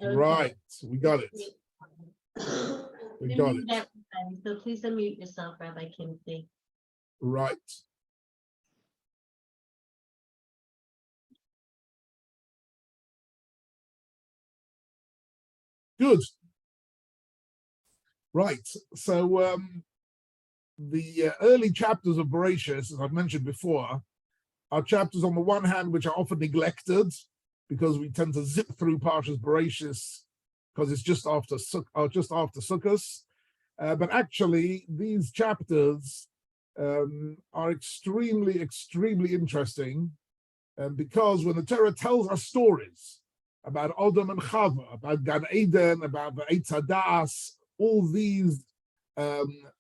Right, we got it. We got it. So please unmute yourself, Rabbi Kimche. Right. Good. Right. So the early chapters of Bereshis, as I've mentioned before, are chapters on the one hand which are often neglected because we tend to zip through Parshas Bereshis because it's just after Sukkos. But actually, these chapters are extremely, extremely interesting because when the Torah tells us stories about Adam and Chava, about Gan Eden, about the Eitz Hadas, all these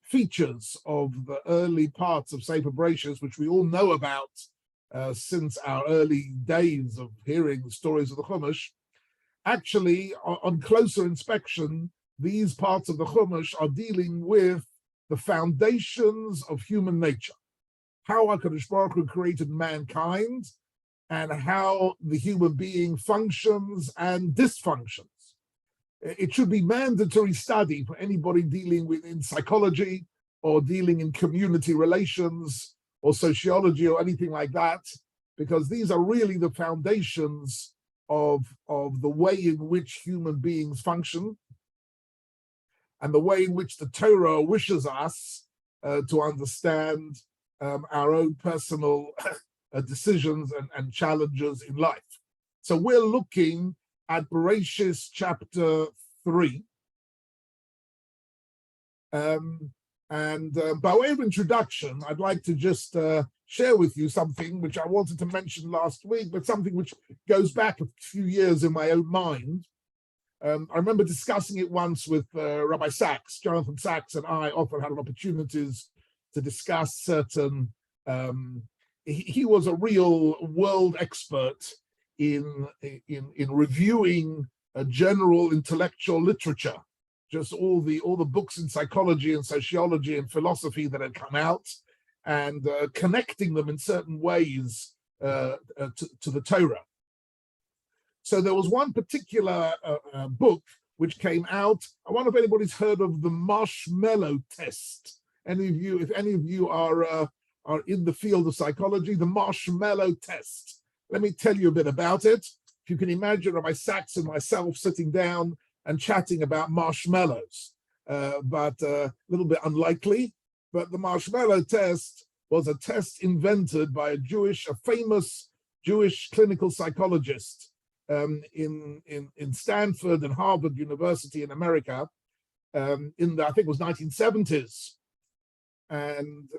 features of the early parts of Sefer Bereshis, which we all know about since our early days of hearing the stories of the Chumash, actually, on closer inspection, these parts of the Chumash are dealing with the foundations of human nature, how HaKadosh Baruch Hu created mankind, and how the human being functions and dysfunctions. It should be mandatory study for anybody dealing in psychology or dealing in community relations or sociology or anything like that, because these are really the foundations of the way in which human beings function and the way in which the Torah wishes us to understand our own personal decisions and challenges in life. So we're looking at Bereshis chapter 3. By way of introduction, I'd like to just share with you something which I wanted to mention last week, but something which goes back a few years in my own mind. I remember discussing it once with Rabbi Sachs. Jonathan Sachs and I often had opportunities to discuss certain. He was a real world expert in reviewing a general intellectual literature, just all the books in psychology and sociology and philosophy that had come out, and connecting them in certain ways to the Torah. So there was one particular book which came out. I wonder if anybody's heard of the marshmallow test. If any of you are in the field of psychology, the marshmallow test. Let me tell you a bit about it. If you can imagine Rabbi Sachs and myself sitting down and chatting about marshmallows, but a little bit unlikely. But the marshmallow test was a test invented by a famous Jewish clinical psychologist in Stanford and Harvard University in America in the, I think it was 1970s. And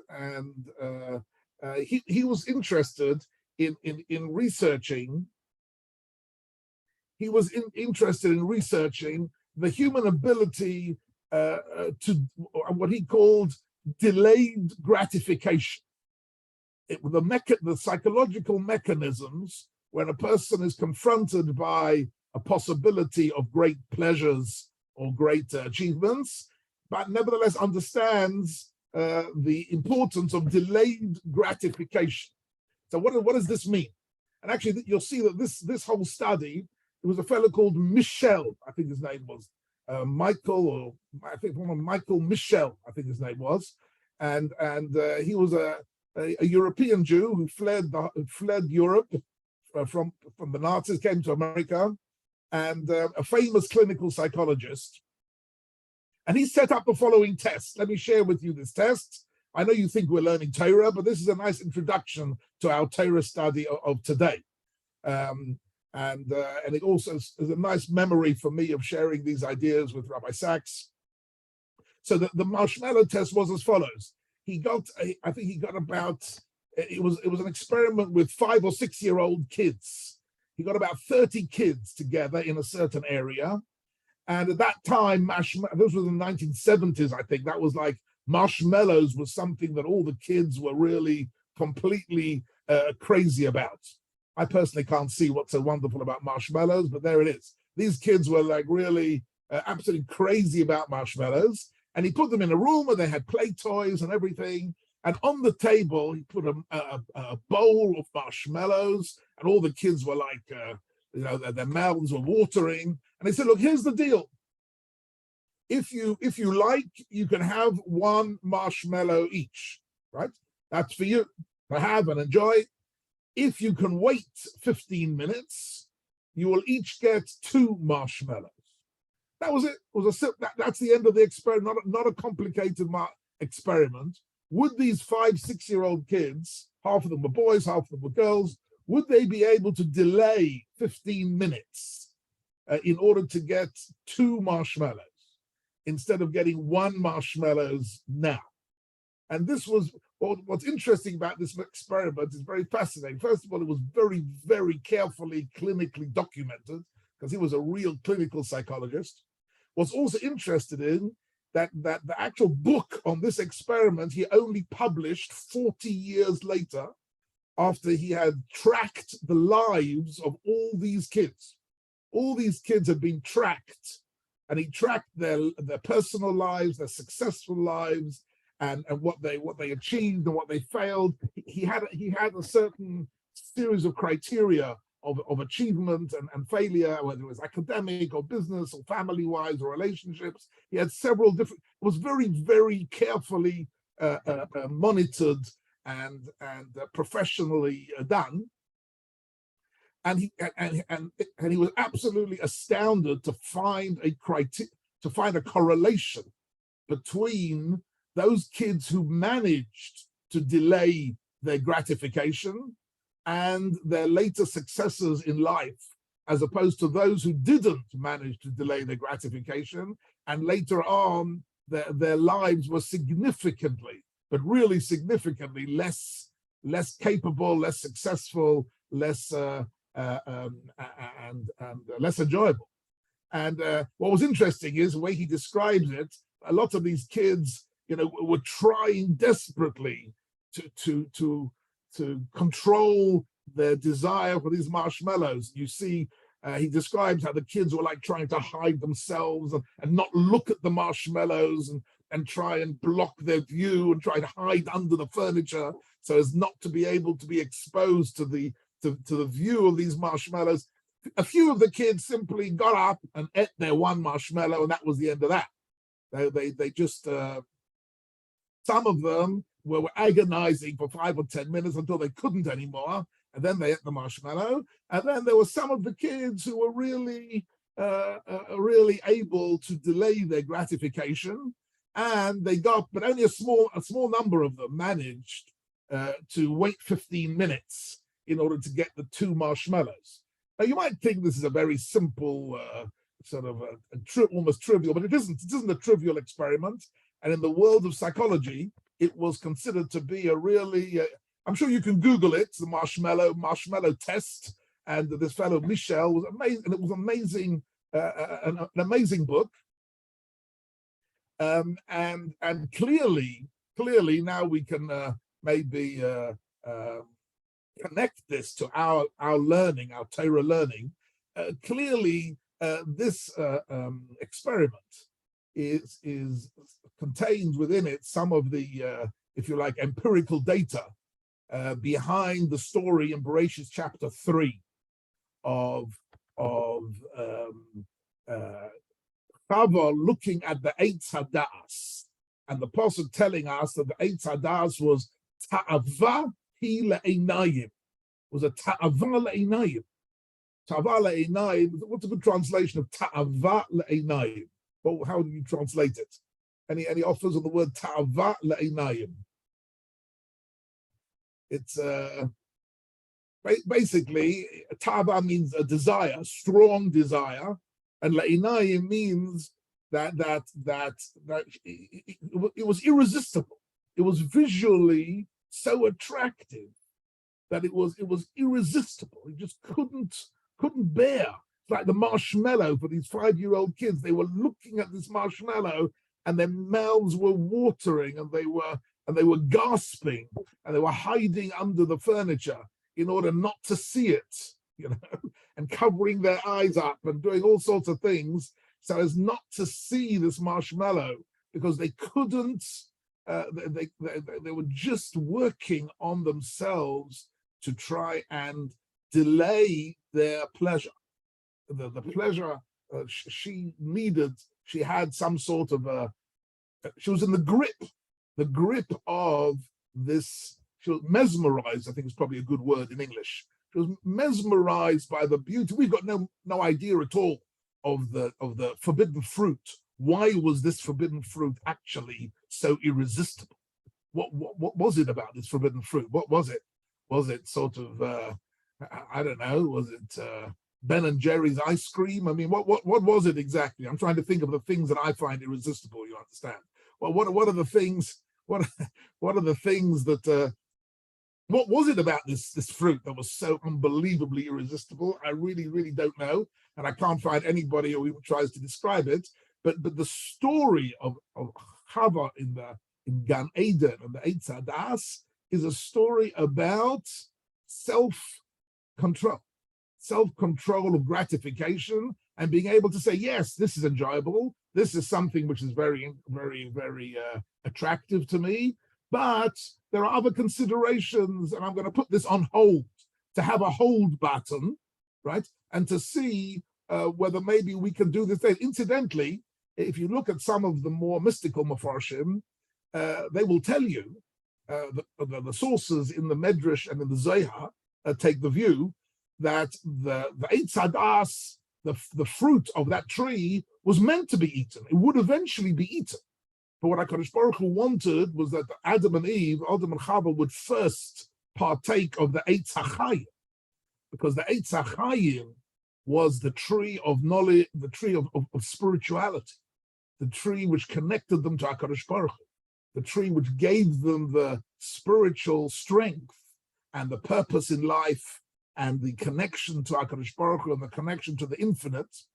he was interested in researching. He was interested in researching the human ability to what he called delayed gratification. The psychological mechanisms when a person is confronted by a possibility of great pleasures or great achievements, but nevertheless understands the importance of delayed gratification. So what does this mean? And actually, you'll see that this whole study, it was a fellow called Michel, I think his name was, Michael Michel, I think his name was, and he was a European Jew who fled Europe from the Nazis, came to America, and a famous clinical psychologist. And he set up the following test. Let me share with you this test. I know you think we're learning Torah, but this is a nice introduction to our Torah study of today. And it also is a nice memory for me of sharing these ideas with Rabbi Sachs. So the marshmallow test was as follows. I think he got about, it was an experiment with 5 or 6 year old kids. He got about 30 kids together in a certain area. And at that time, this was in the 1970s, I think, that was like marshmallows was something that all the kids were really completely crazy about. I personally can't see what's so wonderful about marshmallows, but there it is. These kids were like really absolutely crazy about marshmallows. And he put them in a room where they had play toys and everything. And on the table, he put a bowl of marshmallows, and all the kids were like, their mouths were watering. And they said, look, here's the deal. If you like, you can have one marshmallow each, right? That's for you to have and enjoy. If you can wait 15 minutes, you will each get 2 marshmallows. That was it. That's the end of the experiment. Not a complicated experiment. Would these 5-6-year-old kids, half of them were boys, half of them were girls, would they be able to delay 15 minutes in order to get 2 marshmallows instead of getting 1 marshmallows now? And this was what's interesting about this experiment is very fascinating. First of all, it was very, very carefully clinically documented because he was a real clinical psychologist. Was also interested in that the actual book on this experiment he only published 40 years later, after he had tracked the lives of all these kids. All these kids had been tracked, and he tracked their personal lives, their successful lives, and what they achieved and what they failed. He had a certain series of criteria of achievement and failure, whether it was academic or business or family-wise or relationships. He had several different. It was very, very carefully monitored and professionally done. And he was absolutely astounded to find a correlation between those kids who managed to delay their gratification and their later successes in life, as opposed to those who didn't manage to delay their gratification, and later on their lives were significantly, but really significantly less capable, less successful, less and less enjoyable. And what was interesting is the way he describes it. A lot of these kids, were trying desperately to control their desire for these marshmallows. You see, he describes how the kids were like trying to hide themselves and not look at the marshmallows and try and block their view and try to hide under the furniture so as not to be able to be exposed to the view of these marshmallows. A few of the kids simply got up and ate their 1 marshmallow, and that was the end of that. They just some of them were agonizing for 5 or 10 minutes until they couldn't anymore, and then they ate the marshmallow. And then there were some of the kids who were really able to delay their gratification, and but only a small number of them managed to wait 15 minutes in order to get the 2 marshmallows. Now, you might think this is a very simple, sort of almost trivial, but it isn't. It isn't a trivial experiment. And in the world of psychology, it was considered to be a really, I'm sure you can Google it, the marshmallow test. And this fellow, Michel, was amazing. And it was amazing, an amazing book. And clearly now we can maybe connect this to our learning, our Torah learning. Clearly, this experiment contains within it some of the, if you like, empirical data behind the story in Bereshit chapter 3 of Chava looking at the Eitz Hadas, and the pasuk telling us that the Eitz Hadas was ta'ava hi le'einayim, was a ta'ava le'einayim. Ta'ava le'einayim, what's a good translation of ta'ava le'einayim? Well, how do you translate it? Any offers on the word ta'ava le'einayim? It's basically, ta'ava means a desire, strong desire, and le'einayim means that it was irresistible. It was visually so attractive that it was irresistible. You just couldn't bear. It's like the marshmallow for these 5-year-old kids. They were looking at this marshmallow and their mouths were watering, and they were gasping, and they were hiding under the furniture in order not to see it, and covering their eyes up and doing all sorts of things so as not to see this marshmallow, because they couldn't. They were just working on themselves to try and delay their pleasure. the pleasure she needed. She had some sort of she was in the grip of this. She was mesmerized, I think is probably a good word in English. She was mesmerized by the beauty. We've got no idea at all of the forbidden fruit. Why was this forbidden fruit actually so irresistible? What was it about this forbidden fruit? What was it? Was it sort of I don't know? Was it Ben and Jerry's ice cream? I mean, what was it exactly? I'm trying to think of the things that I find irresistible. You understand? Well, what are the things? What are the things that? What was it about this fruit that was so unbelievably irresistible? I really don't know, and I can't find anybody who even tries to describe it. But the story of Chava in Gan Eden and the Eitz Hadas is a story about self-control of gratification, and being able to say, yes, this is enjoyable. This is something which is very attractive to me. But there are other considerations, and I'm going to put this on hold, to have a hold button, right? And to see whether maybe we can do this thing. Incidentally, if you look at some of the more mystical Mefarshim, they will tell you, the sources in the Medrash and in the Zohar take the view that the Eitz Hadas, the fruit of that tree, was meant to be eaten. It would eventually be eaten. But what HaKadosh Baruch Hu wanted was that Adam and Chava would first partake of the Eitz HaChayim, because the Eitz HaChayim was the tree of knowledge, the tree of spirituality, the tree which connected them to HaKadosh Baruch Hu, the tree which gave them the spiritual strength and the purpose in life and the connection to HaKadosh Baruch Hu and the connection to the infinite.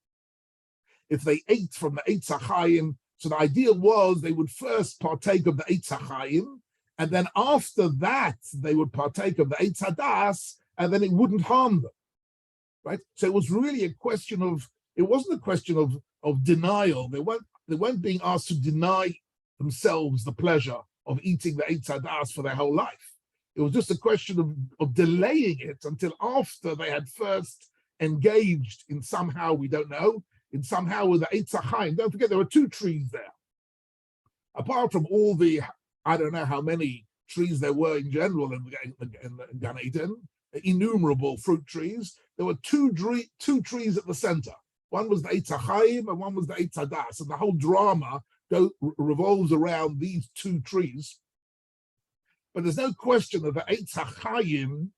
If they ate from the Eitz HaChayim, so the idea was they would first partake of the Eitz HaChayim, and then after that they would partake of the Eitz Hadas, and then it wouldn't harm them, right? So it was really a question of, it wasn't a question of denial. They weren't being asked to deny themselves the pleasure of eating the Eitz Hadas for their whole life. It was just a question of delaying it until after they had first engaged in somehow, we don't know, in somehow with the Eitz HaChayim. Don't forget, there were two trees there. Apart from all the, I don't know how many trees there were in general in Gan Eden, innumerable fruit trees, there were two trees at the center. One was the Eitz HaChayim and one was the Eitz Hadas. And the whole drama revolves around these two trees. But there's no question that the Eitz HaChayim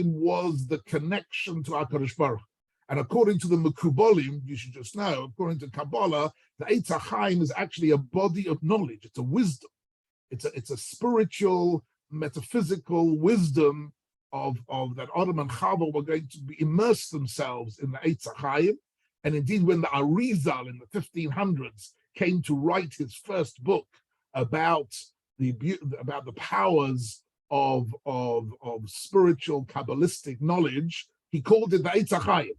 was the connection to HaKadosh Baruch. And according to the Mekubalim, you should just know, according to Kabbalah, the Eitz HaChayim is actually a body of knowledge. It's a wisdom. It's a spiritual, metaphysical wisdom of that Adam and Chava were going to immerse themselves in the Eitz HaChayim. And indeed, when the Arizal in the 1500s came to write his first book about the powers of spiritual Kabbalistic knowledge, he called it the Eitz HaChayim.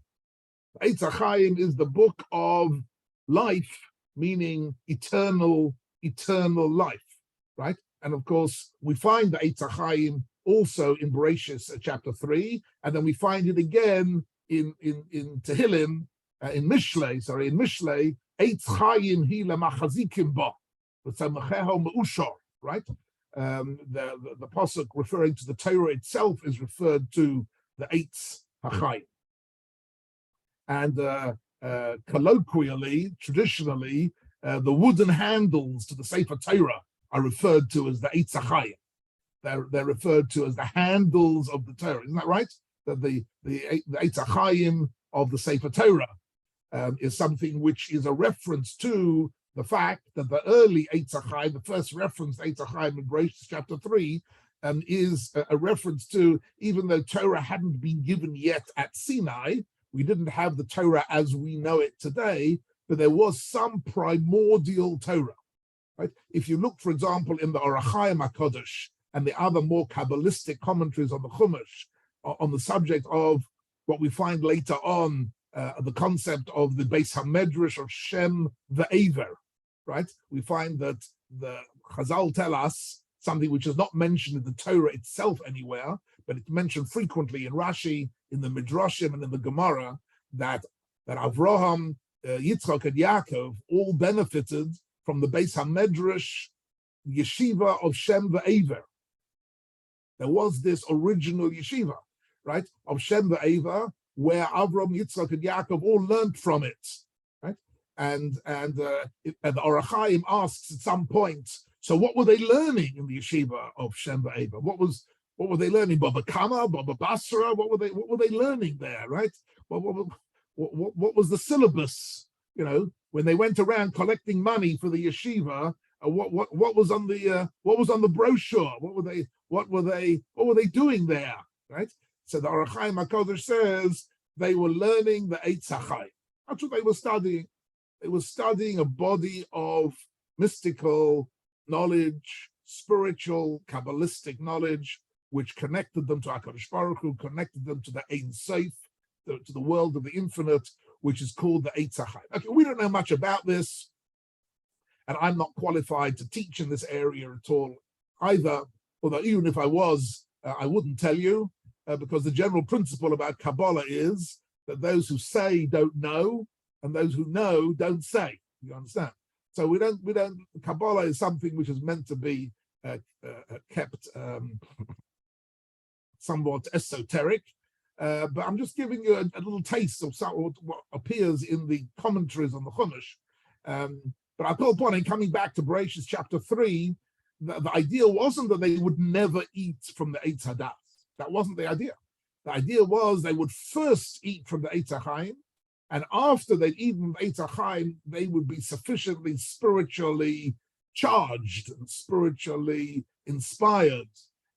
Eitz HaChayim is the book of life, meaning eternal life, right? And of course, we find the Eitz HaChayim also in Bereshis chapter 3, and then we find it again in Tehillim, in Mishlei, Eitz Chayim hi lemachazikim ba, v'tzamecheho me'ushar, right? The pasuk referring to the Torah itself is referred to the Eitz HaChayim. And colloquially, traditionally, the wooden handles to the Sefer Torah are referred to as the Eitz HaChayim. They're referred to as the handles of the Torah. Isn't that right? That the Eitz HaChayim of the Sefer Torah is something which is a reference to the fact that the early Eitz HaChayim, the first reference to Eitz HaChayim in Bereshit chapter 3, is a reference to, even though Torah hadn't been given yet at Sinai, we didn't have the Torah as we know it today, but there was some primordial Torah. Right? If you look, for example, in the Orach Chaim HaKodesh and the other more Kabbalistic commentaries on the Chumash, on the subject of what we find later on, the concept of the Beis HaMedrash of Shem Ve'ever, right? We find that the Chazal tell us something which is not mentioned in the Torah itself anywhere, but it's mentioned frequently in Rashi, in the Midrashim and in the Gemara that Avraham, Yitzchak, and Yaakov all benefited from the Beis HaMedrash yeshiva of Shem ve'Ever. There was this original yeshiva, right, of Shem ve'Ever, where Avram, Yitzchak, and Yaakov all learned from it, right? And the Orach Chaim asks at some point, so what were they learning in the yeshiva of Shem ve'Ever? What were they learning? Baba Kama, Baba Basra? What were they learning there, right? What was the syllabus? You know, when they went around collecting money for the yeshiva, what was on the brochure? What were they doing there? Right? So the Orach Chaim HaKodesh says they were learning the Eitz HaChaim. That's what they were studying. They were studying a body of mystical knowledge, spiritual, Kabbalistic knowledge, which connected them to HaKadosh Baruch Hu, connected them to the Ein Sof, to the world of the infinite, which is called the Eitz HaChaim. Okay, we don't know much about this, and I'm not qualified to teach in this area at all either, although even if I was, I wouldn't tell you, because the general principle about Kabbalah is that those who say don't know, and those who know don't say. You understand? So we don't. Kabbalah is something which is meant to be kept somewhat esoteric, but I'm just giving you a little taste of what appears in the commentaries on the Chumash. But I call upon, coming back to Bereshit chapter 3, the idea wasn't that they would never eat from the Eitz Hadas. That wasn't the idea. The idea was they would first eat from the Eitz HaChaim, and after they'd eaten the Eitz HaChaim, they would be sufficiently spiritually charged and spiritually inspired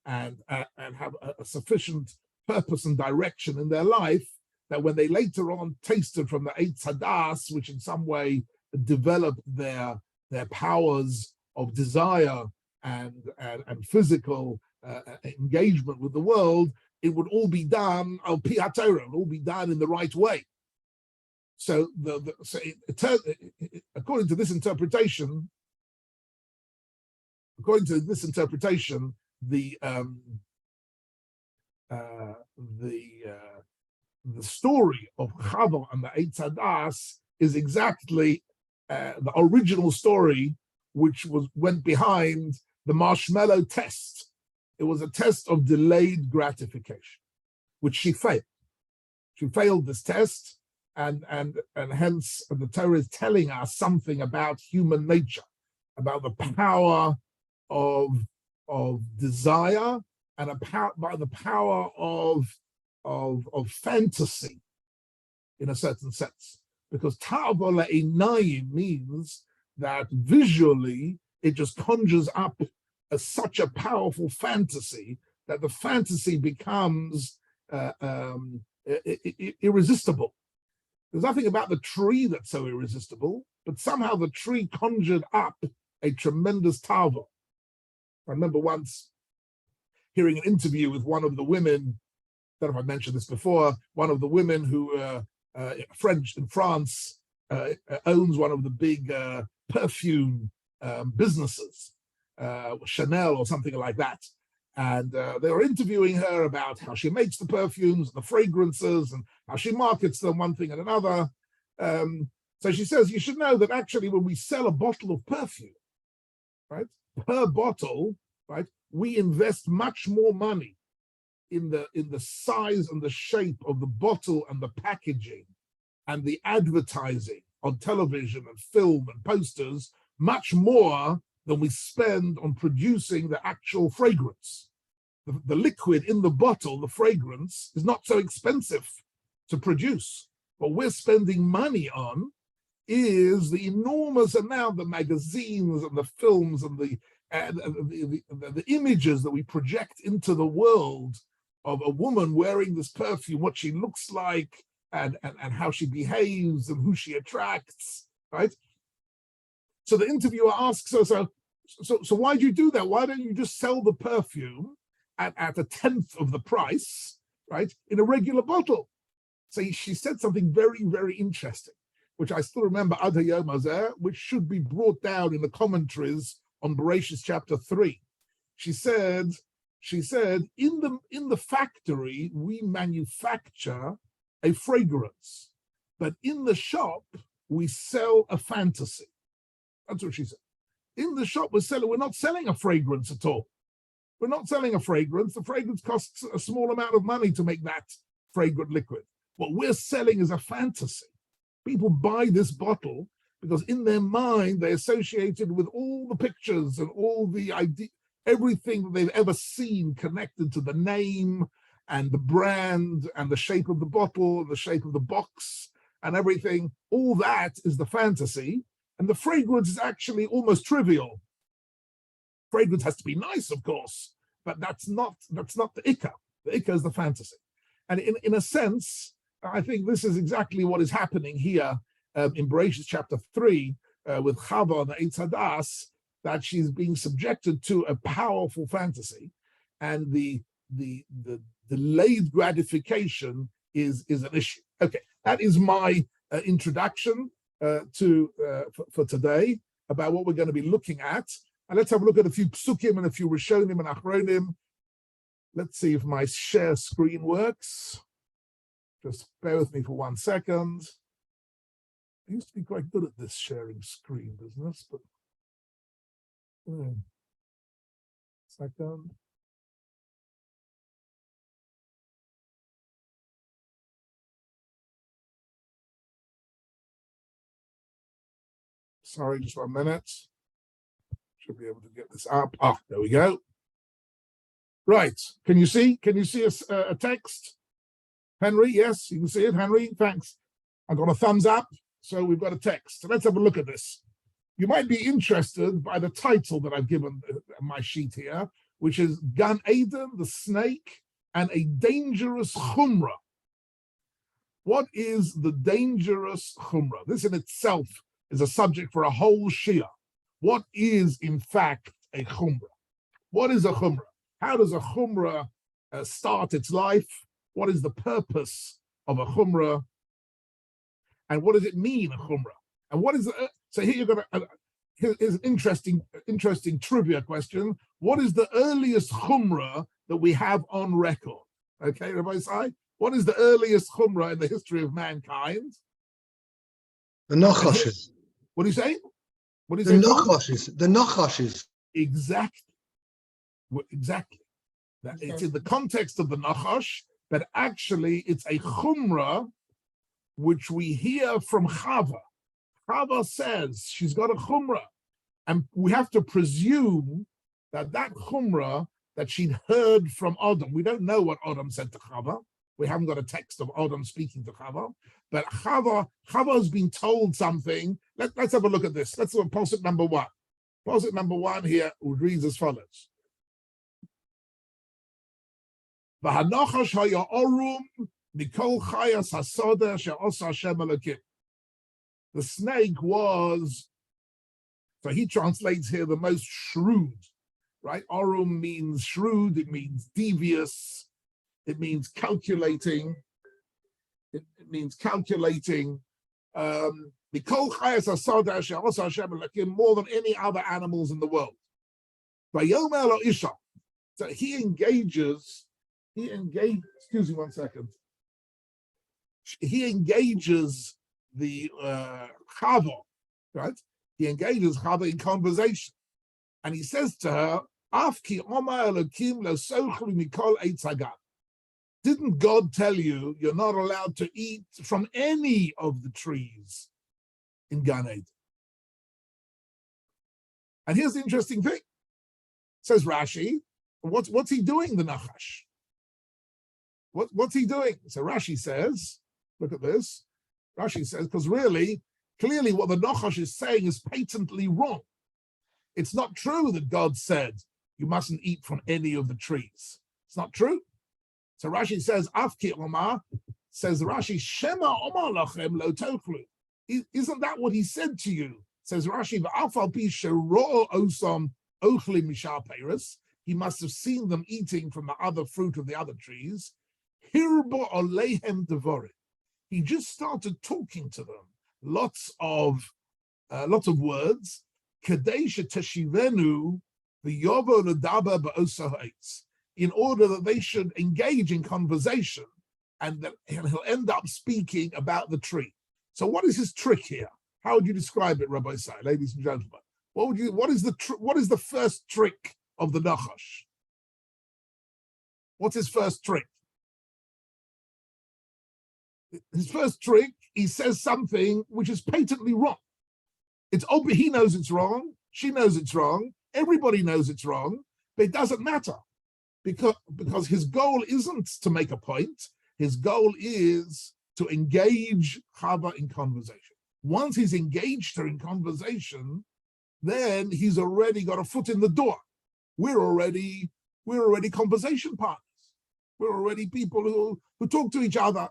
and have a sufficient purpose and direction in their life that when they later on tasted from the Eitz Hadas, which in some way developed their powers of desire and physical engagement with the world, it would all be done al pi haTorah, it would all be done in the right way. So, according to this interpretation, the story of Chava and the Eitz Hadas is exactly the original story, which went behind the marshmallow test. It was a test of delayed gratification, which she failed. She failed this test, and hence the Torah is telling us something about human nature, about the power of desire and by the power of fantasy, in a certain sense. Because ta'ava le'einayim means that visually it just conjures up such a powerful fantasy that the fantasy becomes irresistible. There's nothing about the tree that's so irresistible, but somehow the tree conjured up a tremendous ta'ava. I remember once hearing an interview with one of the women, I don't know if I mentioned this before, one of the women who, French in France, owns one of the big perfume businesses, Chanel or something like that. And they were interviewing her about how she makes the perfumes, the fragrances, and how she markets them, one thing and another. So she says, you should know that actually when we sell a bottle of perfume, right, per bottle, right, we invest much more money in the size and the shape of the bottle and the packaging and the advertising on television and film and posters, much more than we spend on producing the actual fragrance. The liquid in the bottle, the fragrance, is not so expensive to produce. What we're spending money on is the enormous amount of magazines and the films and the images that we project into the world of a woman wearing this perfume, what she looks like, and how she behaves and who she attracts, right? So the interviewer asks her, so why do you do that? Why don't you just sell the perfume at a tenth of the price, right, in a regular bottle? So she said something very, very interesting, which I still remember ad hayom hazeh, which should be brought down in the commentaries on Bereshit chapter 3. She said, She said, in the factory, we manufacture a fragrance, but in the shop, we sell a fantasy. That's what she said. In the shop, we're not selling a fragrance at all. We're not selling a fragrance. The fragrance costs a small amount of money to make that fragrant liquid. What we're selling is a fantasy. People buy this bottle because in their mind, they associate it with all the pictures and all the idea, everything that they've ever seen connected to the name and the brand and the shape of the bottle, and the shape of the box and everything. All that is the fantasy. And the fragrance is actually almost trivial. Fragrance has to be nice, of course, but that's not the ikka. The ikka is the fantasy. And in a sense, I think this is exactly what is happening here in Bereshit chapter 3 with Chava and the Eitz Hadas, that she's being subjected to a powerful fantasy, and the delayed gratification is an issue. Okay, that is my introduction for today about what we're going to be looking at. And let's have a look at a few psukim and a few rishonim and achronim. Let's see if my share screen works. Just bear with me for 1 second. I used to be quite good at this sharing screen business, but second. Sorry, just 1 minute. Should be able to get this up. Ah, there we go. Right. Can you see? Can you see a text? Henry, yes, you can see it. Henry, thanks. I got a thumbs up, so we've got a text. So let's have a look at this. You might be interested by the title that I've given my sheet here, which is Gan Eden, the snake, and a dangerous chumrah. What is the dangerous chumrah? This in itself is a subject for a whole shia. What is, in fact, a chumrah? What is a chumrah? How does a chumrah start its life? What is the purpose of a chumrah? And what does it mean, a chumrah? And what is so here you're going to here's an interesting trivia question. What is the earliest chumrah that we have on record? Okay, Rabbi Sai, what is the earliest chumrah in the history of mankind? The nachashes. What do you say? What do you say? The nachashes. Exactly. It's in the context of the nachash, but actually it's a chumrah which we hear from Chava. Chava says she's got a chumrah, and we have to presume that chumrah that she'd heard from Adam. We don't know what Adam said to Chava. We haven't got a text of Adam speaking to Chava, but Chava has been told something. Let's have a look at this. Let's look at posuk number 1. Posuk number 1 here reads as follows. V'hanachash haya orum mikol chayas hasoda she'osa Hashem Elokim. The snake was, so he translates here the most shrewd, right? Orum means shrewd, it means devious, it means calculating. It means calculating. Mikol chayas hasoda she'osa Hashem Elokim, more than any other animals in the world. Vayomer lo isha. So he engages, excuse me 1 second. He engages the Chava, right? He engages Chava in conversation. And he says to her, Afki Oma Elokim lo sochli mikol eitz hagan. Didn't God tell you you're not allowed to eat from any of the trees in Gan Eden? And here's the interesting thing. Says Rashi, what's he doing, the Nachash? What's he doing? So Rashi says, look at this. Rashi says, because really, clearly what the Nachash is saying is patently wrong. It's not true that God said you mustn't eat from any of the trees. It's not true. So Rashi says, Afki Omar, says Rashi, Shema Omar lachem lo tochlu. Isn't that what he said to you? Says Rashi, V'afal pi shero'o osam ochli mishar peiros. He must have seen them eating from the other fruit of the other trees. Hirbo oleihem devorim. He just started talking to them. Lots of words. Kadei sheteshivenu v'yovo l'daba ba'osa ha'etz. in order that they should engage in conversation, and he'll end up speaking about the tree. So what is his trick here? How would you describe it, Rabbi Sai, ladies and gentlemen? What is the first trick of the Nachash? What's his first trick? His first trick, he says something which is patently wrong. He knows it's wrong, she knows it's wrong, everybody knows it's wrong, but it doesn't matter. Because his goal isn't to make a point, his goal is to engage Chava in conversation. Once he's engaged her in conversation, then he's already got a foot in the door. We're already conversation partners. We're already people who talk to each other.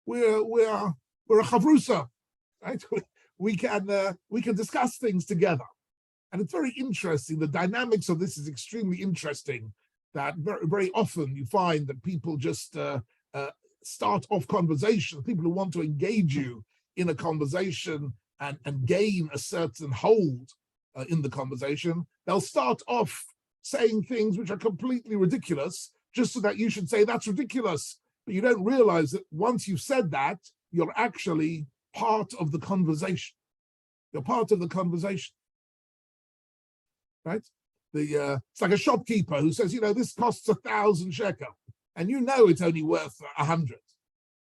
We're a chavrusa, right? We can discuss things together, and it's very interesting. The dynamics of this is extremely interesting. That very, very often you find that people just start off conversation. People who want to engage you in a conversation and gain a certain hold in the conversation, they'll start off saying things which are completely ridiculous, just so that you should say that's ridiculous. But you don't realize that once you've said that, you're actually part of the conversation. You're part of the conversation, right? It's like a shopkeeper who says, this costs 1,000 shekel, and it's only worth 100.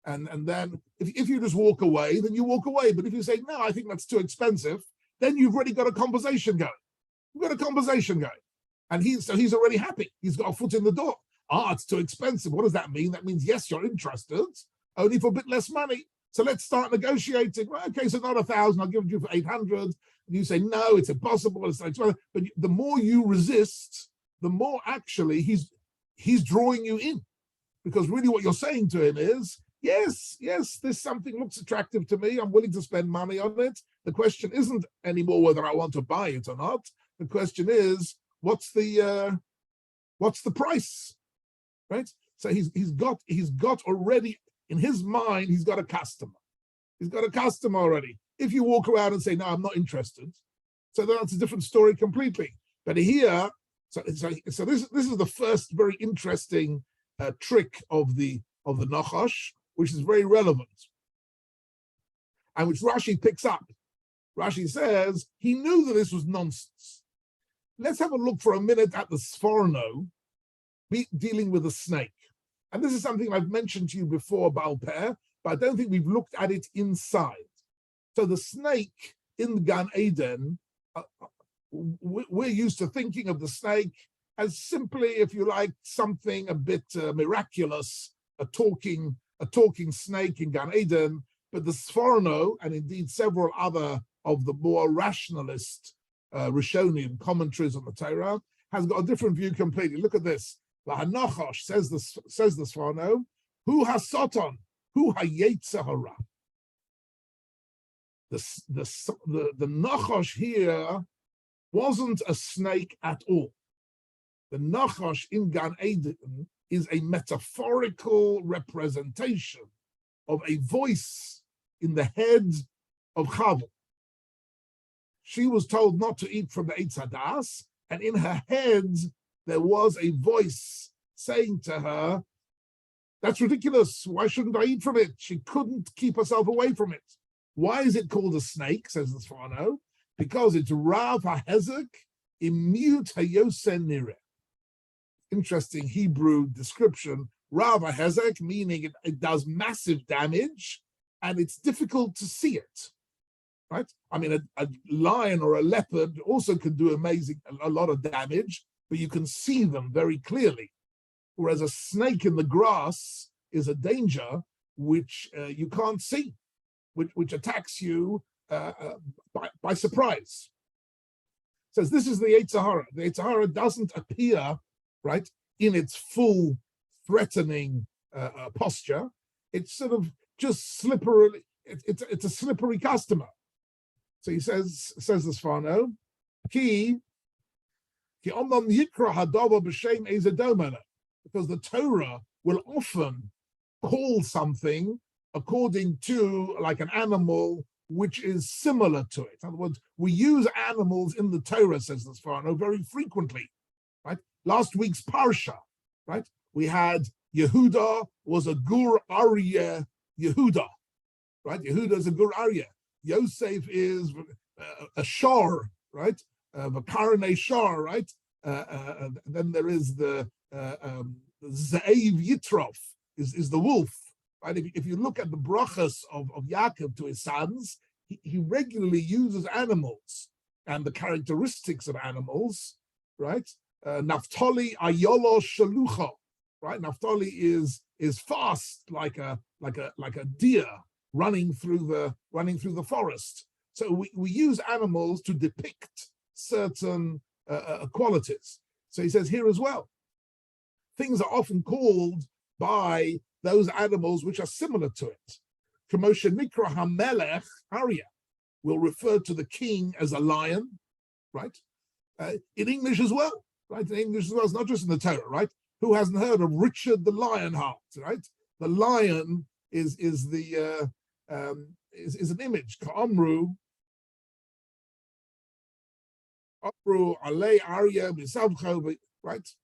And then if you just walk away, then you walk away. But if you say, no, I think that's too expensive, then you've already got a conversation going. You've got a conversation going. And he's already happy. He's got a foot in the door. It's too expensive. What does that mean? That means, yes, you're interested, only for a bit less money. So let's start negotiating. Well, okay, so not 1,000, I'll give it you for 800. And you say, no, it's impossible. It's like, but the more you resist, the more actually he's drawing you in. Because really what you're saying to him is, yes, this something looks attractive to me. I'm willing to spend money on it. The question isn't anymore whether I want to buy it or not. The question is, what's the price, right? So he's got already in his mind, he's got a customer. He's got a customer already. If you walk around and say, no, I'm not interested, so that's a different story completely. But here, so this is the first very interesting trick of the Nachash, which is very relevant, and which Rashi picks up. Rashi says he knew that this was nonsense. Let's have a look for a minute at the Sforno dealing with a snake. And this is something I've mentioned to you before, Baal Peh, but I don't think we've looked at it inside. So the snake in Gan Eden, we're used to thinking of the snake as simply, if you like, something a bit miraculous, a talking snake in Gan Eden. But the Sforno, and indeed several other of the more rationalist Rishonim commentaries on the Torah, has got a different view completely. Look at this. The Hanachosh says the Sforno, who has Soton, who hayetza hara. The Nachash here wasn't a snake at all. The Nachash in Gan Eden is a metaphorical representation of a voice in the head of Chava. She was told not to eat from the Eitz Hadas, and in her head there was a voice saying to her, that's ridiculous. Why shouldn't I eat from it? She couldn't keep herself away from it. Why is it called a snake, says the Sforno? Because it's Rav HaHezek imut hayosen nireh. Interesting Hebrew description. Rav HaHezek, meaning it does massive damage, and it's difficult to see it. Right? I mean, a lion or a leopard also can do a lot of damage, but you can see them very clearly. Whereas a snake in the grass is a danger which you can't see, which attacks you by surprise. It says this is the Yetzer Hara. The Yetzer Hara doesn't appear, right, in its full threatening posture. It's sort of just slippery. It's a slippery customer. So he says the Sforno, because the Torah will often call something according to like an animal which is similar to it. In other words, we use animals in the Torah, says the Sforno, very frequently. Right? Last week's Parsha, right? We had Yehuda was a Gur Aryeh Yehuda, right? Yehuda is a Gur Aryeh. Yosef is a Shar, right? Vakarane Shar, right? Then there is the Ze'ev Yitrof, is the wolf, right? If you look at the brachas of Yaakov to his sons, he regularly uses animals and the characteristics of animals, right? Naphtali Ayolo Shalucha, right? Naphtali is fast like a deer running through the forest. So we use animals to depict certain qualities. So he says here as well, things are often called by those animals which are similar to it. Kamosha Mikra Hamelech Arya will refer to the king as a lion, right? In English as well, right? In English as well, it's not just in the Torah, right? Who hasn't heard of Richard the Lionheart, right? The lion is an image. Ka'amru alei Arya misavcho, right?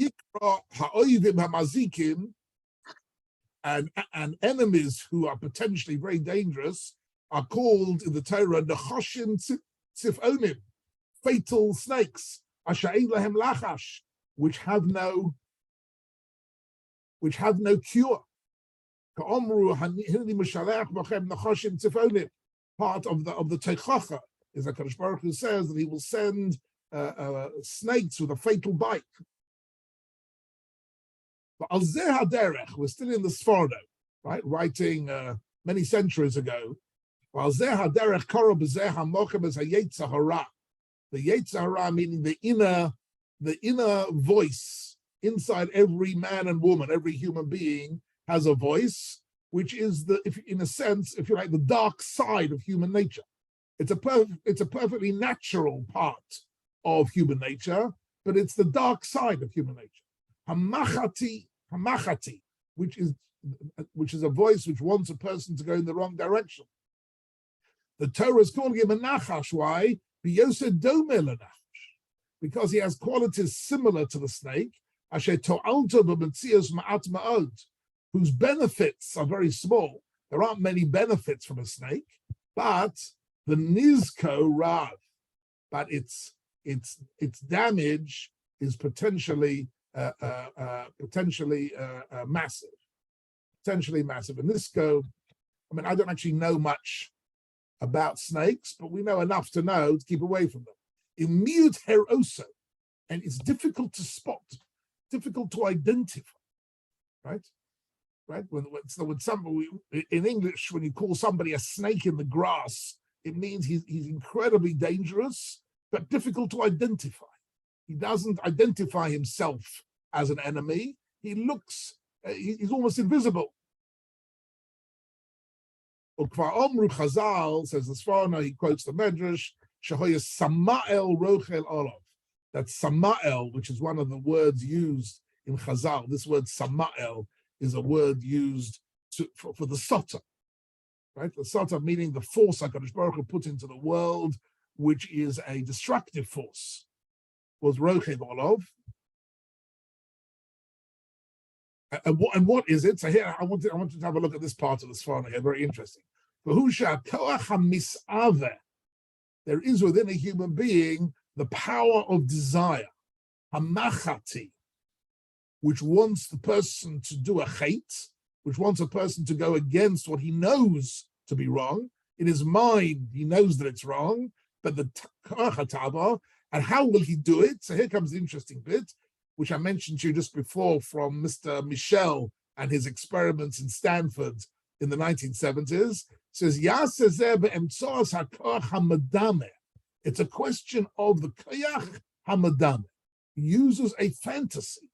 Yikra ha'oivim hamazikim, and enemies who are potentially very dangerous are called in the Torah nechoshim tzifonim, fatal snakes, ashe'ein lahem lachash, which have no cure. Ka'omru hanini mishalech b'chem nechoshim tzifonim. Part of the Teichacha is that HaKadosh Baruch Hu says that he will send snakes with a fatal bite. But al zeh haderech, we're still in the Sforno, right? Writing many centuries ago. Al zeh haderech kara b'zeh hamochem as hayetzer hara. The yetzer hara meaning the inner voice inside every man and woman, every human being has a voice, which is in a sense, if you like, the dark side of human nature. It's a perfectly natural part of human nature, but it's the dark side of human nature. Hamachati, which is a voice which wants a person to go in the wrong direction. The Torah is calling him a nachash. Why? Because he has qualities similar to the snake, whose benefits are very small. There aren't many benefits from a snake, but the nizko rav, but its damage is potentially massive. And nizko, I mean, I don't actually know much about snakes, but we know enough to know to keep away from them. In miut heroso, and it's difficult to spot, difficult to identify, right? Right? When somebody in English, when you call somebody a snake in the grass, it means he's incredibly dangerous, but difficult to identify. He doesn't identify himself as an enemy. He looks, he's almost invisible. Ukva Omru Chazal says the Sforno, he quotes the Medrash, Shehoya Samael Rochel Olav. That Samael, which is one of the words used in Chazal, this word Samael is a word used for the Sota, right? The Sota meaning the force HaKadosh Baruch Hu put into the world, which is a destructive force, was Rochev Olav. And what is it? So here I want to have a look at this part of the Sforno here, very interesting. There is within a human being the power of desire, hamachati, which wants the person to do a chait, which wants a person to go against what he knows to be wrong. In his mind, he knows that it's wrong, but the kachatava, and how will he do it? So here comes the interesting bit, which I mentioned to you just before from Mr. Michel and his experiments in Stanford in the 1970s. It says, it's a question of the koyach hamadame. He uses a fantasy,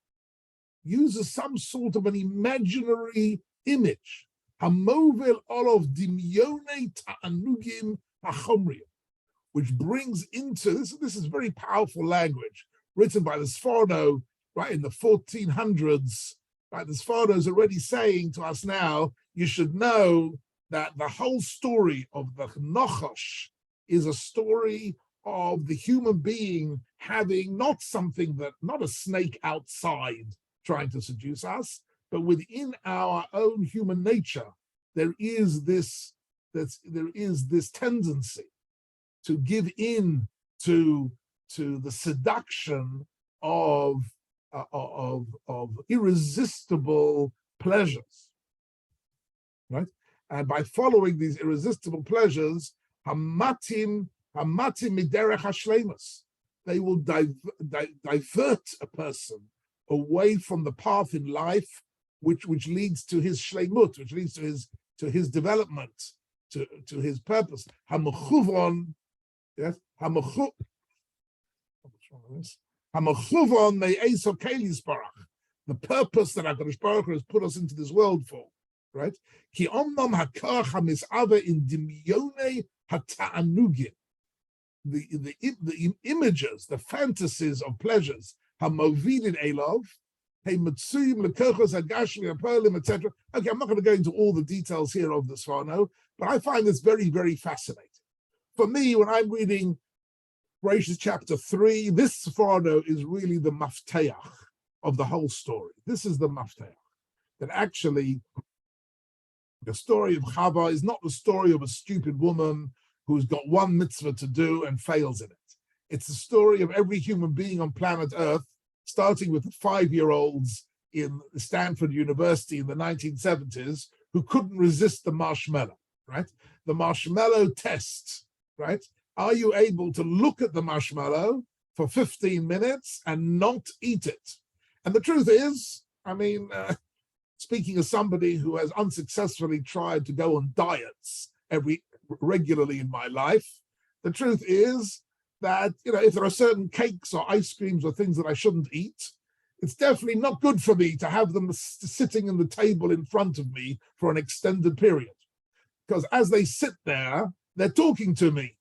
uses some sort of an imaginary image. Hamovel olav dimyone ta'anugim hachomriyim, which brings into this is very powerful language written by the Sforno, right, in the 1400s. Right, the Sforno is already saying to us now, you should know that the whole story of the Nachash is a story of the human being having not a snake outside trying to seduce us, but within our own human nature, there is this tendency to give in to the seduction of irresistible pleasures, right? And by following these irresistible pleasures, hamatim miderech hashlemus, they will divert a person away from the path in life which leads to his shleimut, which leads to his development, to his purpose. Hamachuvon, yes, hamachuvon me'eso kelis barach, the purpose that HaKadosh Baruch Hu has put us into this world for, right? Ki omnam hakach hamisave in dimyone hata'anugim, the images, the fantasies of pleasures, hamovidin elov, hey mitzuyim lekochos hagashmi apolim, etc. Okay, I'm not going to go into all the details here of the Sforno, but I find this very, very fascinating. For me, when I'm reading Bereshit chapter 3, this Sforno is really the mafteach of the whole story. This is the mafteach, that actually the story of Chava is not the story of a stupid woman who's got one mitzvah to do and fails in it. It's the story of every human being on planet Earth, starting with the 5-year-olds in Stanford University in the 1970s who couldn't resist the marshmallow, right? The marshmallow test, right? Are you able to look at the marshmallow for 15 minutes and not eat it? And the truth is, I mean, speaking as somebody who has unsuccessfully tried to go on diets regularly in my life, the truth is that, if there are certain cakes or ice creams or things that I shouldn't eat, it's definitely not good for me to have them sitting in the table in front of me for an extended period. Because as they sit there, they're talking to me,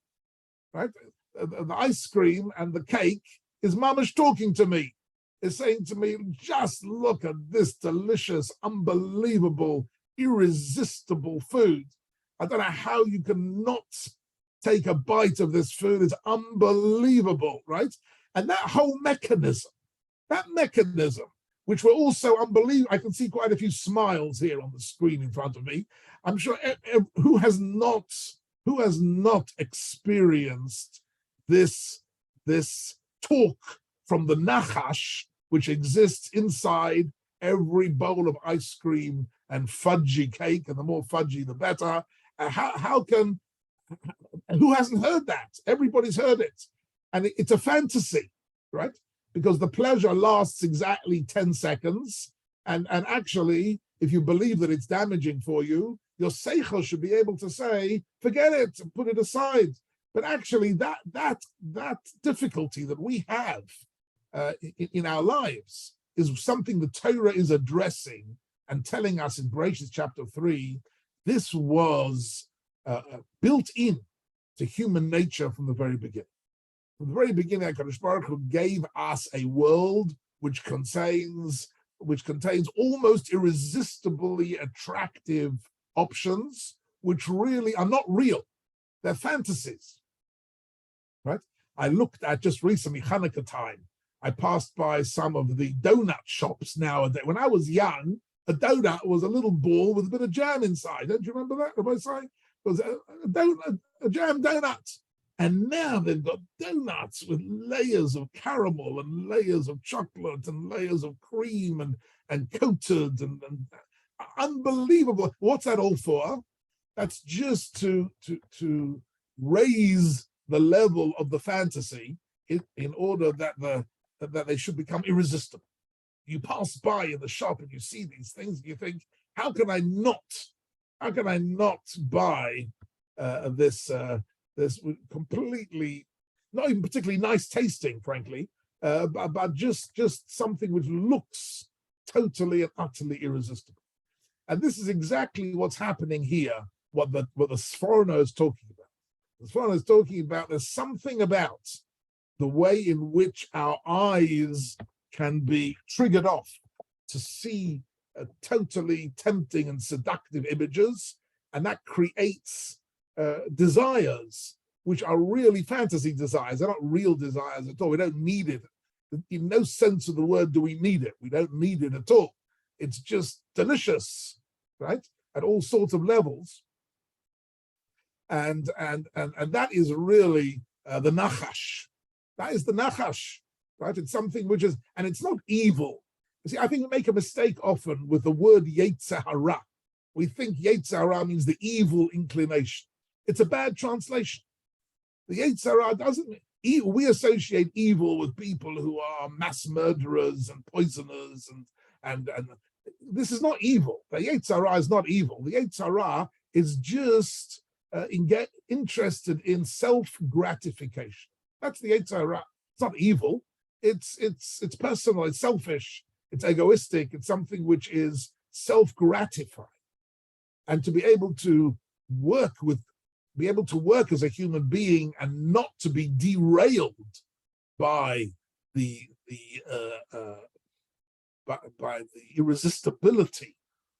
right? The ice cream and the cake is mamash talking to me. It's saying to me, just look at this delicious, unbelievable, irresistible food. I don't know how you can not take a bite of this food. It's unbelievable, right? And that whole mechanism, which were also unbelievable. I can see quite a few smiles here on the screen in front of me. I'm sure who has not experienced this talk from the nachash, which exists inside every bowl of ice cream and fudgy cake, and the more fudgy, the better. Who hasn't heard that? Everybody's heard it. And it's a fantasy, right? Because the pleasure lasts exactly 10 seconds. And actually, if you believe that it's damaging for you, your seichel should be able to say, forget it, put it aside. But actually, that difficulty that we have in our lives is something the Torah is addressing and telling us in Bereshit chapter 3. This was built in to human nature from the very beginning. From the very beginning, HaKadosh Baruch Hu gave us a world which contains almost irresistibly attractive options, which really are not real. They're fantasies, right? I looked at just recently, Hanukkah time, I passed by some of the donut shops nowadays. When I was young, a donut was a little ball with a bit of jam inside. Don't you remember that? Am I saying? It was a jam donut. And now they've got donuts with layers of caramel and layers of chocolate and layers of cream and coated and unbelievable. What's that all for? That's just to raise the level of the fantasy in order that they should become irresistible. You pass by in the shop and you see these things and you think, how can I not buy this completely, not even particularly nice tasting, frankly, but just something which looks totally and utterly irresistible. And this is exactly what's happening here, what the Sforno is talking about. The Sforno is talking about there's something about the way in which our eyes can be triggered off to see totally tempting and seductive images, and that creates desires which are really fantasy desires. They're not real desires at all. We don't need it. In no sense of the word do we need it. We don't need it at all. It's just delicious, right? At all sorts of levels. And that is really the nachash. That is the nachash, right? It's something which is, and it's not evil. You see, I think we make a mistake often with the word Yetzer Hara. We think Yetzer Hara means the evil inclination. It's a bad translation. The Yetzer Hara doesn't mean, we associate evil with people who are mass murderers and poisoners, and this is not evil. The Yetzer Hara is not evil. The Yetzer Hara is just interested in self-gratification. That's the Yetzer Hara. It's not evil. It's personal. It's selfish. It's egoistic. It's something which is self-gratifying. And to be able to work as a human being and not to be derailed by the irresistibility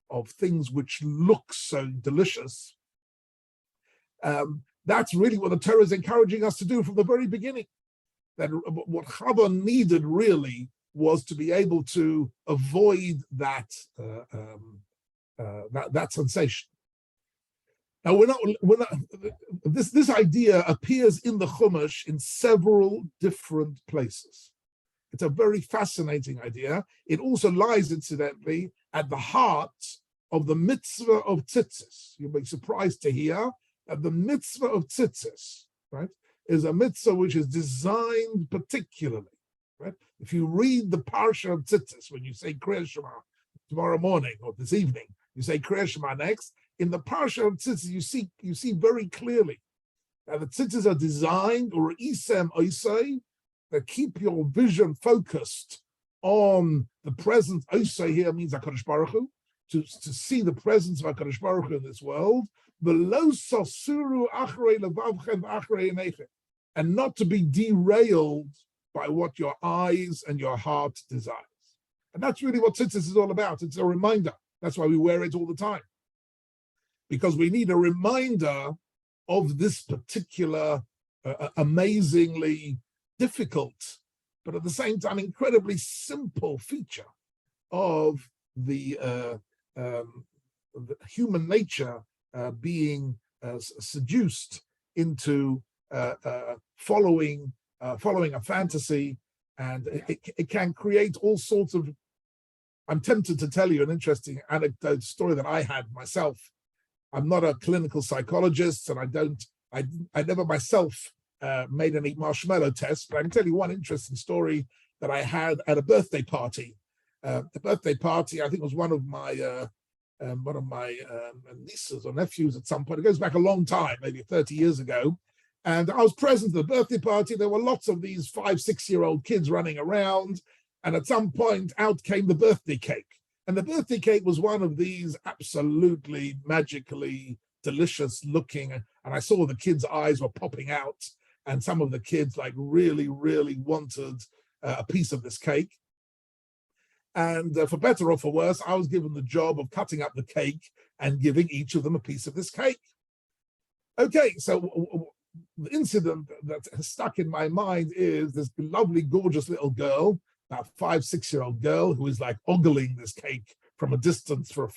of things which look so delicious. That's really what the Torah is encouraging us to do from the very beginning. That what Chava needed really was to be able to avoid that sensation. Now we're not. This idea appears in the Chumash in several different places. It's a very fascinating idea. It also lies, incidentally, at the heart of the mitzvah of tzitzis. You'll be surprised to hear that the mitzvah of tzitzis, right, is a mitzvah which is designed particularly, right? If you read the parsha of tzitzis, when you say Kriyas Shema tomorrow morning or this evening, you say Kriyas Shema next. In the parsha of tzitzis, you see very clearly that the tzitzis are designed, or isem oisei, that keep your vision focused on the presence. Oisei here means HaKadosh Baruch Hu, to see the presence of HaKadosh Baruch Hu in this world. V'lo sasuru achrei levavchem v'achrei einechem, and not to be derailed by what your eyes and your heart desires. And that's really what tzitzis is all about. It's a reminder. That's why we wear it all the time. Because we need a reminder of this particular amazingly difficult, but at the same time incredibly simple feature of the human nature being seduced into following a fantasy, and it can create all sorts of. I'm tempted to tell you an interesting anecdote story that I had myself. I'm not a clinical psychologist, and I never myself made any marshmallow tests, but I can tell you one interesting story that I had at a birthday party. The birthday party, I think, was one of my nieces or nephews at some point. It goes back a long time, maybe 30 years ago. And I was present at the birthday party. There were lots of these 5-6-year-old kids running around. And at some point, out came the birthday cake. And the birthday cake was one of these absolutely magically delicious looking. And I saw the kids' eyes were popping out. And some of the kids like really, really wanted a piece of this cake. And for better or for worse, I was given the job of cutting up the cake and giving each of them a piece of this cake. Okay, so the incident that has stuck in my mind is this lovely, gorgeous little girl, about 5-6-year-old girl, who is like ogling this cake from a distance for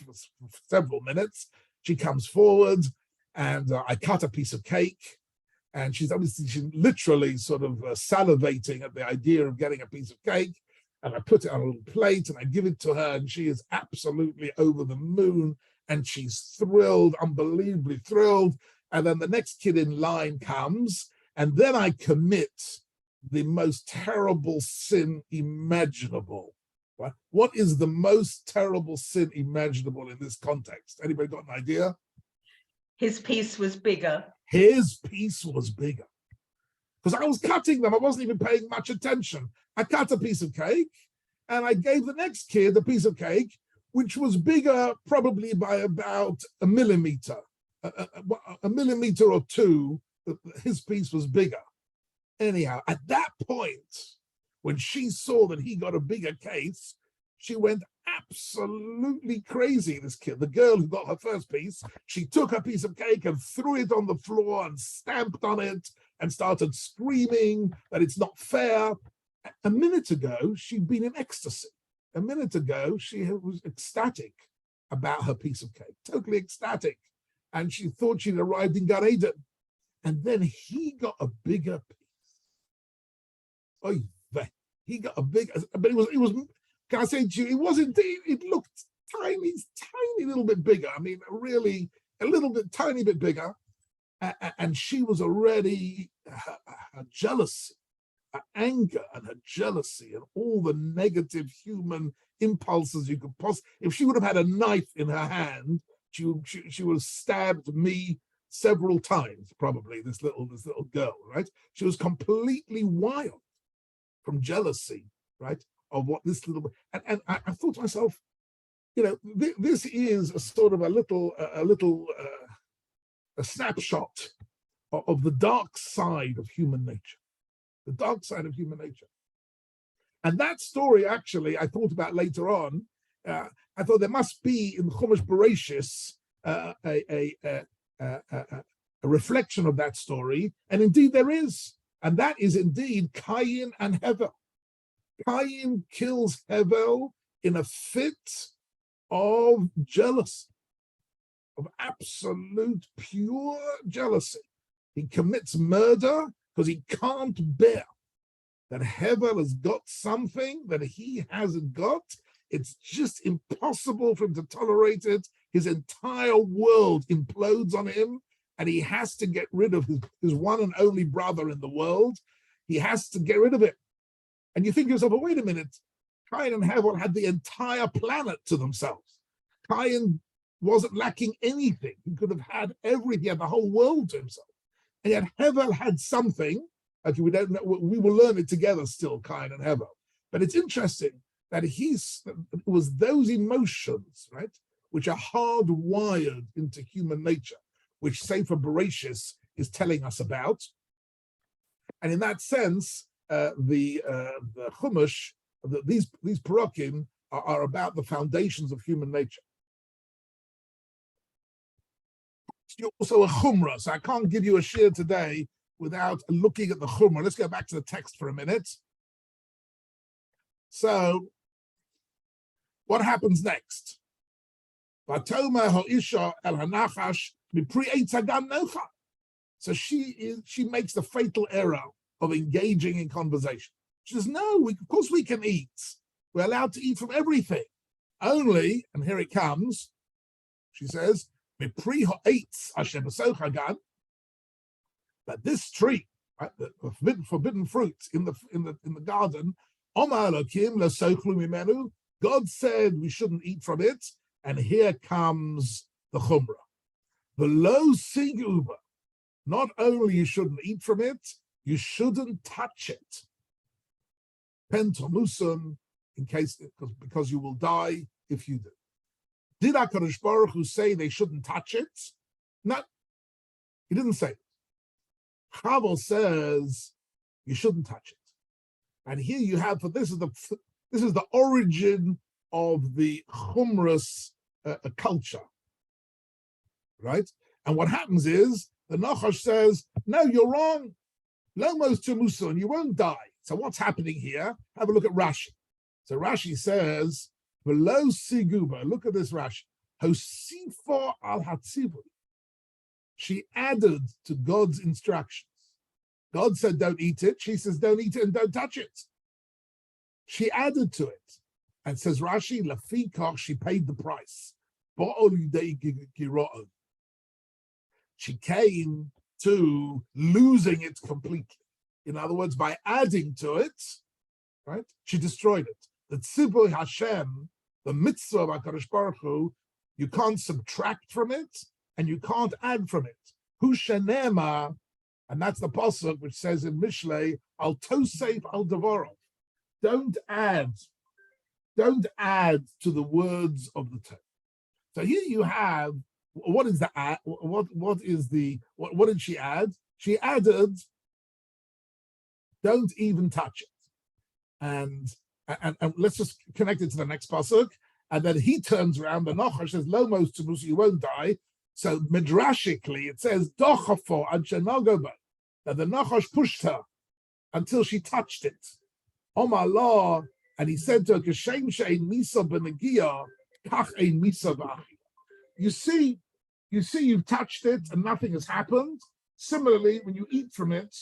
several minutes. She comes forward, and I cut a piece of cake, and she's literally sort of salivating at the idea of getting a piece of cake. And I put it on a little plate, and I give it to her, and she is absolutely over the moon, and she's thrilled, unbelievably thrilled. And then the next kid in line comes, and then I commit the most terrible sin imaginable. Right? What is the most terrible sin imaginable in this context? Anybody got an idea? His piece was bigger. His piece was bigger. Because I was cutting them, I wasn't even paying much attention. I cut a piece of cake, and I gave the next kid a piece of cake, which was bigger probably by about a millimeter. A millimeter or two, his piece was bigger. Anyhow, at that point, when she saw that he got a bigger case, she went absolutely crazy, this kid. The girl who got her first piece, she took a piece of cake and threw it on the floor and stamped on it and started screaming that it's not fair. A minute ago, she'd been in ecstasy. A minute ago, she was ecstatic about her piece of cake, totally ecstatic. And she thought she'd arrived in Gan Eden. And then he got a bigger piece. Oh, he got a big, but it was, can I say to you, it was indeed, it looked tiny little bit bigger. I mean, really a little bit, tiny bit bigger. And she was already, her jealousy, her anger and her jealousy and all the negative human impulses you could possibly, if she would have had a knife in her hand, she would have stabbed me several times, probably, this little girl, right? She was completely wild from jealousy, right? Of what this little, and I thought to myself, this is a sort of a snapshot of the dark side of human nature, the dark side of human nature. And that story, actually, I thought about later on. I thought there must be in Chumash Bereshis a reflection of that story, and indeed there is, and that is indeed Cain and Hevel. Cain kills Hevel in a fit of jealousy, of absolute pure jealousy. He commits murder because he can't bear that Hevel has got something that he hasn't got. It's just impossible for him to tolerate it. His entire world implodes on him, and he has to get rid of his one and only brother in the world. He has to get rid of it. And you think to yourself, well, wait a minute, Cain and Hevel had the entire planet to themselves. Cain wasn't lacking anything. He could have had everything, he had the whole world to himself. And yet Hevel had something. Okay, we don't know, we will learn it together still, Cain and Hevel. But it's interesting that it was those emotions, right, which are hardwired into human nature, which Sefer Bereshis is telling us about. And in that sense, the Chumash, these Parakim are about the foundations of human nature. It's also a Chumrah, so I can't give you a shir today without looking at the Chumrah. Let's go back to the text for a minute. So, what happens next? So she makes the fatal error of engaging in conversation. She says, no, of course we can eat. We're allowed to eat from everything. Only, and here it comes, she says, but this tree, right, the forbidden fruit in the garden, God said we shouldn't eat from it, and here comes the chumrah. The lo siguba, not only you shouldn't eat from it, you shouldn't touch it. Pentomusum, in case, because you will die if you do. Did HaKadosh Baruch Hu say they shouldn't touch it? No, he didn't say it. Chavel says you shouldn't touch it. And here you have, this is the origin of the Chumras culture, right? And what happens is the Nachash says, no, you're wrong. Lomos to Musun, you won't die. So what's happening here? Have a look at Rashi. So Rashi says, below Siguba, look at this Rashi. Hosifa al Hatzivui. She added to God's instructions. God said, don't eat it. She says, don't eat it and don't touch it. She added to it. And says Rashi, Lafikach, she paid the price. She came to losing it completely. In other words, by adding to it, right, she destroyed it. The Tzibur Hashem, the mitzvah of HaKadosh Baruch Hu, you can't subtract from it and you can't add from it. Hu shenema, and that's the pasuk which says in Mishlei, al tosef al devorov. Don't add to the words of the Torah. So here you have, what is the add? What did she add? She added, don't even touch it. And and let's just connect it to the next pasuk. And then he turns around, the Nachash says, Lomos to you won't die. So midrashically, it says, Dochafo and Shenogoba, that the Nachash pushed her until she touched it. Omar law, and he said to her, Kashem shein misa benegia, kach ein misa b'achi. You see, you've touched it and nothing has happened. Similarly, when you eat from it,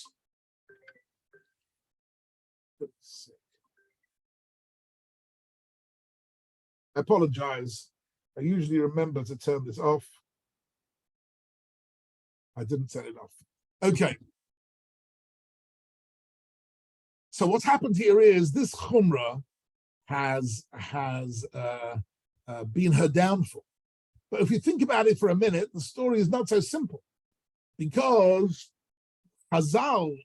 I apologize. I usually remember to turn this off. I didn't turn it off. Okay. So what's happened here is this chumrah has been her downfall. But if you think about it for a minute, the story is not so simple, because Chazal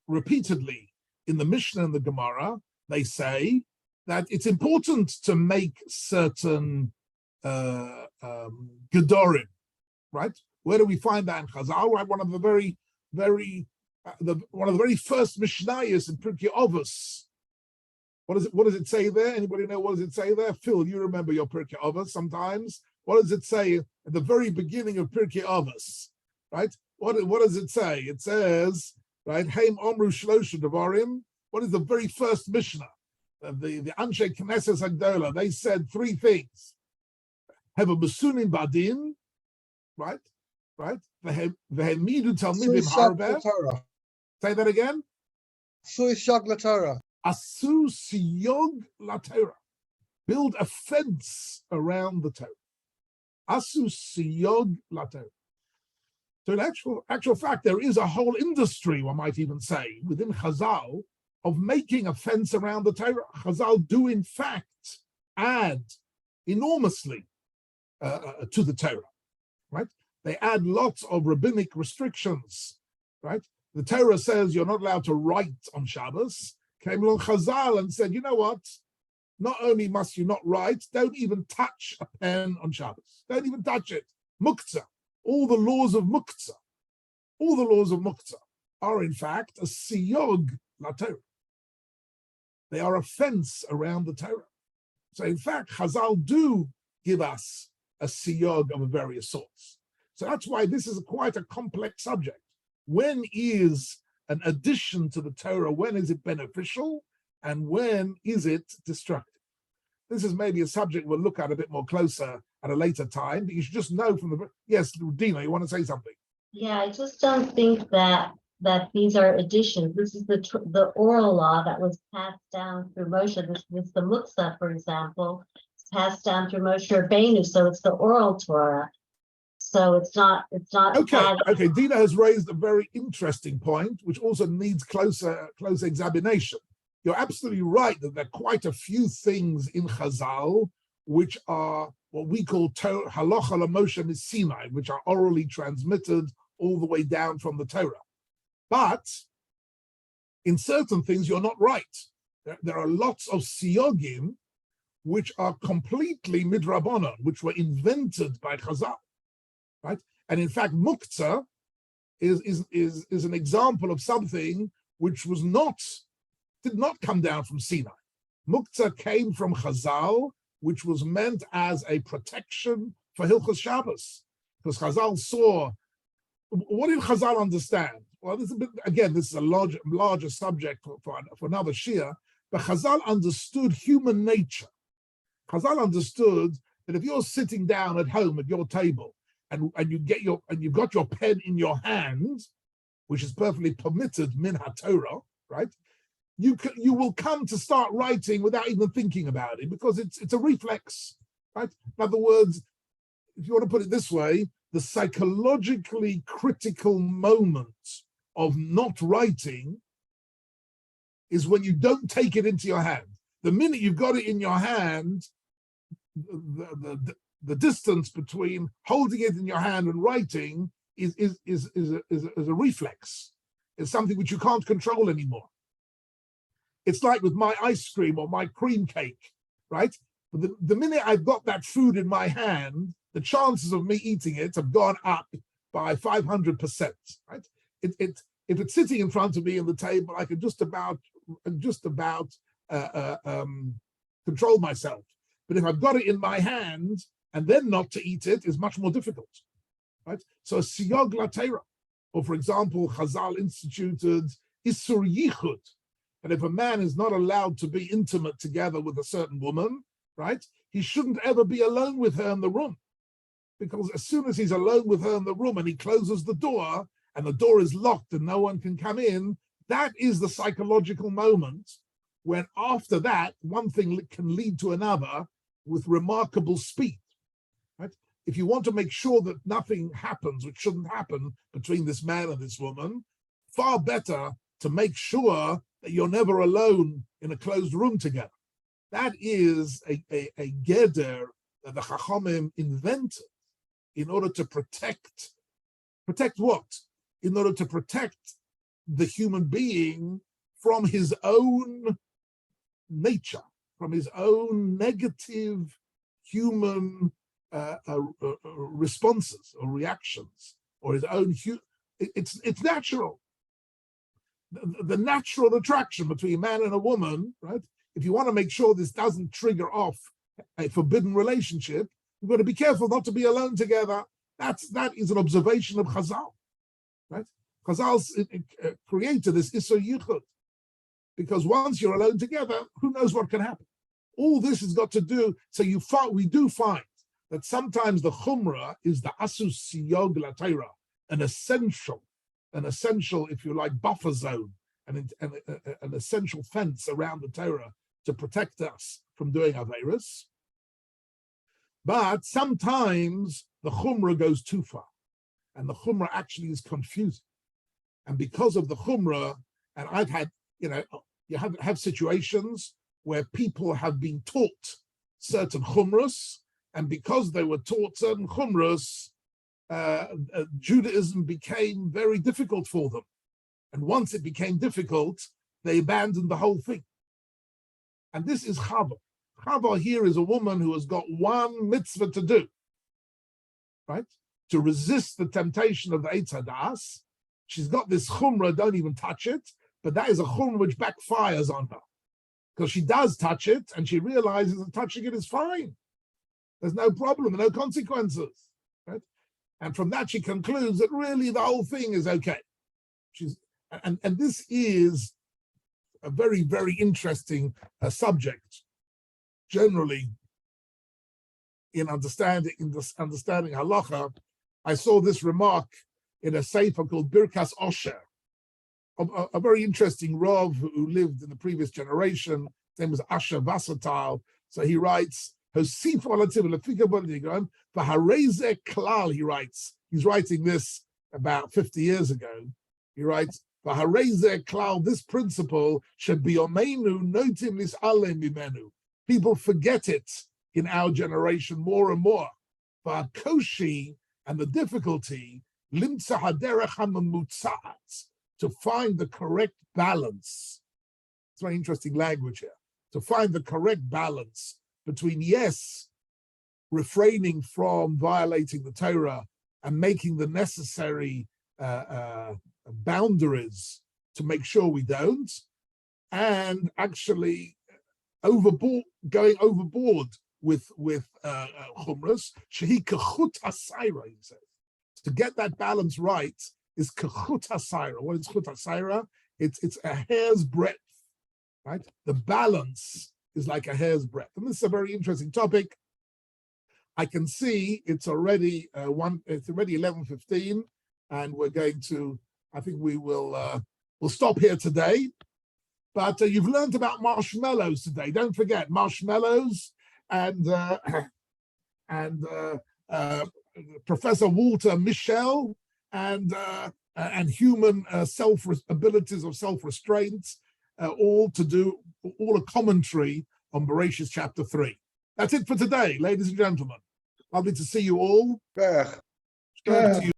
repeatedly in the Mishnah and the Gemara, they say that it's important to make certain gedorim, right? Where do we find that in Chazal? Right, one of the very first Mishnayos in Pirkei Avos. What does it say there? Anybody know what does it say there? Phil, you remember your Pirkei Avos sometimes. What does it say at the very beginning of Pirkei Avos? Right? What does it say? It says, right, Haim Omru Shlosha Devarim. What is the very first Mishnah? The Anshe Knesset Agdola, they said three things. Have a Basunim Badin, right? Vehemidu Talmidim Harbeh. Say that again. Asu siyog laTorah. Asu siyog laTorah. Build a fence around the Torah. Asu siyog laTorah. So in actual fact, there is a whole industry, one might even say, within Chazal, of making a fence around the Torah. Chazal do in fact add enormously to the Torah, right? They add lots of rabbinic restrictions, right? The Torah says you're not allowed to write on Shabbos. Came along Chazal and said, you know what? Not only must you not write, don't even touch a pen on Shabbos. Don't even touch it. Muktzah. All the laws of Muktzah are in fact a siyog laTorah. They are a fence around the Torah. So in fact, Chazal do give us a siyog of various sorts. So that's why this is quite a complex subject. When is an addition to the Torah, when is it beneficial, and when is it destructive? This is maybe a subject we'll look at a bit more closer at a later time, but you should just know from the... Yes, Dina, you want to say something? Yeah, I just don't think that these are additions. This is the oral law that was passed down through Moshe. This is the Muktzah, for example, it's passed down through Moshe Rabbeinu, so it's the oral Torah. So it's not. Okay. Dina has raised a very interesting point, which also needs close examination. You're absolutely right that there are quite a few things in Chazal which are what we call halacha l'Moshe Sinai, which are orally transmitted all the way down from the Torah. But in certain things, you're not right. There are lots of siyogim which are completely midrabanan, which were invented by Chazal, right? And in fact, Muktzah is an example of something which did not come down from Sinai. Muktzah came from Chazal, which was meant as a protection for Hilchos Shabbos, because Chazal saw. What did Chazal understand? Well, this is a larger subject for another shir, but Chazal understood human nature. Chazal understood that if you're sitting down at home at your table and you've got your pen in your hand, which is perfectly permitted min haTorah, right? You will come to start writing without even thinking about it, because it's a reflex, right? In other words, if you want to put it this way, the psychologically critical moment of not writing is when you don't take it into your hand. The minute you've got it in your hand, the distance between holding it in your hand and writing is a reflex. It's something which you can't control anymore. It's like with my ice cream or my cream cake, right? The minute I've got that food in my hand, the chances of me eating it have gone up by 500%, right? If it's sitting in front of me on the table, I can just about control myself. But if I've got it in my hand and then not to eat it is much more difficult, right? So a siyog latera, or for example, Chazal instituted isur yichud, and if a man is not allowed to be intimate together with a certain woman, right, he shouldn't ever be alone with her in the room, because as soon as he's alone with her in the room and he closes the door and the door is locked and no one can come in, that is the psychological moment when after that, one thing can lead to another with remarkable speed, right? If you want to make sure that nothing happens which shouldn't happen between this man and this woman, far better to make sure that you're never alone in a closed room together. That is a geder that the Chachamim invented in order to protect what? In order to protect the human being from his own nature, from his own negative human responses or reactions, or his own. It's natural. The natural attraction between a man and a woman, right? If you want to make sure this doesn't trigger off a forbidden relationship, you've got to be careful not to be alone together. That is an observation of Chazal, right? Chazal created this Isur Yichud, because once you're alone together, who knows what can happen? All this has got to do, so we do find that sometimes the Chumrah is the Asus Siyog Latera, an essential, if you like, buffer zone, an essential fence around the Torah to protect us from doing Averis. But sometimes the Chumrah goes too far, and the Chumrah actually is confusing. And because of the Chumrah, and I've had, you have situations where people have been taught certain Chumras, and because they were taught certain Chumras, Judaism became very difficult for them. And once it became difficult, they abandoned the whole thing. And this is Chava. Chava here is a woman who has got one mitzvah to do, right? To resist the temptation of the Eitz Hadas. She's got this chumrah, don't even touch it, but that is a chumrah which backfires on her, because she does touch it and she realizes that touching it is fine. There's no problem, no consequences, right? And from that she concludes that really the whole thing is okay. And this is a very, very interesting subject, generally, in understanding halacha. I saw this remark in a sefer called Birkas Osher, a very interesting Rav who lived in the previous generation. His name was Asher Vassatal. So he writes, klal, he writes. He's writing this about 50 years ago. He writes, klal, this principle should be omenu notim nis'alem mimenu. People forget it in our generation more and more. But koshi, and the difficulty, limtza haderech hamamutzaat, to find the correct balance. It's very interesting language here. To find the correct balance between, yes, refraining from violating the Torah and making the necessary boundaries to make sure we don't, and actually going overboard with chumras. Shehi kechut hasayra, he says. To get that balance right is kechut hasayra. What is chut hasayra? It's a hair's breadth, right? The balance is like a hair's breadth, and this is a very interesting topic. I can see it's already 11:15, and we're going to. I think we will. We'll stop here today. But you've learned about marshmallows today. Don't forget marshmallows and Professor Walter Michel and human abilities of self-restraint, all a commentary on Bereshit chapter 3. That's it for today, ladies and gentlemen. Lovely to see you all. Good to you.